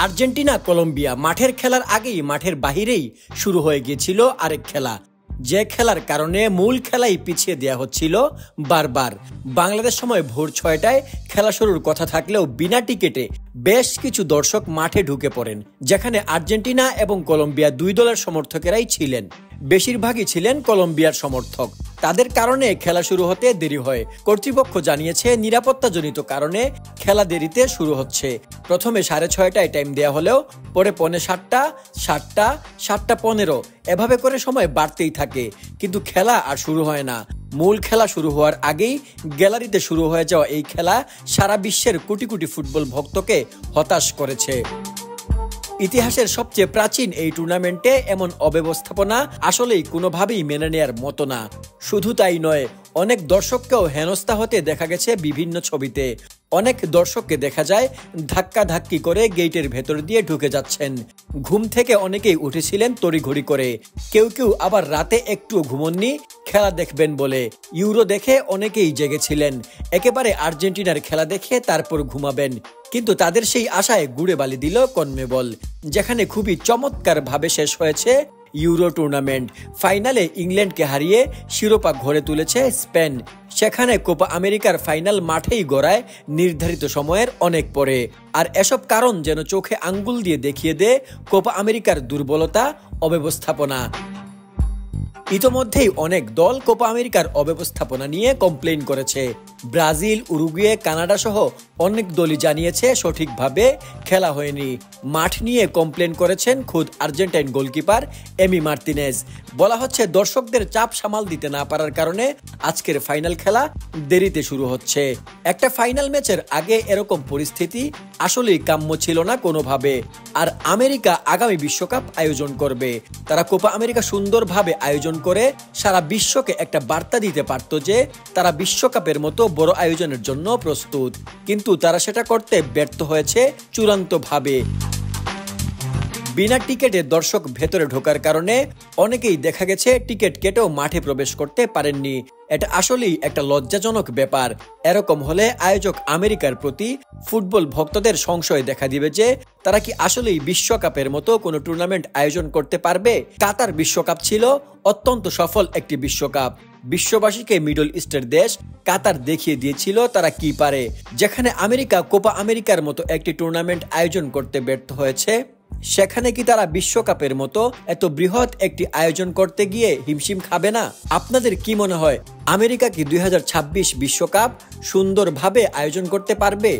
Argentina Colombia মাঠের খেলার আগেই মাঠের বাহিরেই শুরু হয়ে গিয়েছিল আরেক খেলা, যে খেলার কারণে মূল খেলাই পিছিয়ে দেওয়া হচ্ছিল বারবার। বাংলাদেশ সময় ভোর 6টায় খেলা শুরুর কথা থাকলেও বিনা টিকেটে বেশ কিছু দর্শক মাঠে ঢুকে পড়েন, যেখানে আর্জেন্টিনা এবং কলম্বিয়া দুই দলের সমর্থকেরাই ছিলেন। বেশিরভাগই ছিলেন কলম্বিয়ার সমর্থক। তাদের কারণে খেলা শুরু হতে দেরি হয়। কর্তৃপক্ষ জানিয়েছে নিরাপত্তাজনিত কারণে খেলা দেরিতে শুরু হচ্ছে। প্রথমে 6:30টায় টাইম দেওয়া হলেও পরে 6:45, 7টা, 7:15 এভাবে করে সময় বাড়তেই থাকে, কিন্তু খেলা আর শুরু হয় না। মূল খেলা শুরু হওয়ার আগেই গ্যালারিতে শুরু হয়ে যাওয়া এই খেলা সারা বিশ্বের কোটি কোটি ফুটবল ভক্তকে হতাশ করেছে। ইতিহাসের সবচেয়ে প্রাচীন এই টুর্নামেন্টে এমন অব্যবস্থাপনা আসলেই কোনোভাবেই মেনে নেয়ার মতো না। শুধু তাই নয়, অনেক দর্শককেও হেনস্থা হতে দেখা গেছে বিভিন্ন ছবিতে। অনেক দর্শককে দেখা যায় ধাক্কাধাক্কি করে গেটের ভেতর দিয়ে ঢুকে যাচ্ছেন। ঘুম থেকে অনেকেই উঠেছিলেন তড়িঘড়ি করে, কেউ কেউ আবার রাতে একটুও ঘুমননি খেলা দেখবেন বলে। ইউরো দেখে অনেকেই জেগেছিলেন, একেবারে আর্জেন্টিনার খেলা দেখে তারপর ঘুমাবেন। কিন্তু তাদের সেই আশায় গুড়ে বালি দিল কনমেবল, যেখানে খুবই চমৎকার ভাবে শেষ হয়েছে ইউরো টুর্নামেন্ট। ফাইনালে ইংল্যান্ডকে হারিয়ে শিরোপা ঘরে তুলেছে স্পেন। সেখানে কোপা আমেরিকার ফাইনাল মাঠেই গড়ায় নির্ধারিত সময়ের অনেক পরে। আর এসব কারণ যেন চোখে আঙ্গুল দিয়ে দেখিয়ে দেয় কোপা আমেরিকার দুর্বলতা, অব্যবস্থাপনা। ইতোমধ্যেই অনেক দল কোপা আমেরিকার অব্যবস্থাপনা নিয়ে কমপ্লেইন করেছে। ব্রাজিল, উরুগুয়ে, কানাডা সহ অনেক দলই জানিয়েছে সঠিকভাবে খেলা হয়নি। মাঠ নিয়ে কমপ্লেইন করেছেন খোদ আর্জেন্টাইন গোলকিপার এমি মার্তিনেজ। বলা হচ্ছে দর্শকদের চাপ সামাল দিতে না পারার কারণে আজকের ফাইনাল খেলা দেরিতে শুরু হচ্ছে। একটা ফাইনাল ম্যাচের আগে এরকম পরিস্থিতি আসলেই কাম্য ছিল না কোনোভাবে। আর আমেরিকা আগামী বিশ্বকাপ আয়োজন করবে। তারা কোপা আমেরিকা সুন্দরভাবে আয়োজন করে সারা বিশ্বকে একটা বার্তা দিতে পারত যে তারা বিশ্বকাপের মতো বড় আয়োজনের জন্য প্রস্তুত, কিন্তু তারা সেটা করতে ব্যর্থ হয়েছে চূড়ান্তভাবে। বিনা টিকেটে দর্শক ভেতরে ঢোকার কারণে অনেকেই দেখা গেছে টিকিট কেটেও মাঠে প্রবেশ করতে পারেননি। এটা আসলেই একটা লজ্জাজনক ব্যাপার। এরকম হলে আয়োজক আমেরিকার প্রতি ফুটবল ভক্তদের সংশয় দেখা দিবে যে তারা কি আসলেই বিশ্বকাপের মতো কোনো টুর্নামেন্ট আয়োজন করতে পারবে। কাতার বিশ্বকাপ ছিল অত্যন্ত সফল একটি বিশ্বকাপ। বিশ্ববাসীকে মিডল ইস্টের দেশ কাতার দেখিয়ে দিয়েছিল তারা কি পারে। যেখানে আমেরিকা কোপা আমেরিকার মতো একটি টুর্নামেন্ট আয়োজন করতে ব্যর্থ হয়েছে, সেখানে কি তারা বিশ্বকাপের মতো এত বৃহৎ একটি আয়োজন করতে গিয়ে হিমশিম খাবে না? আপনাদের কি মনে হয়, আমেরিকা কি 2026 বিশ্বকাপ সুন্দরভাবে আয়োজন করতে পারবে?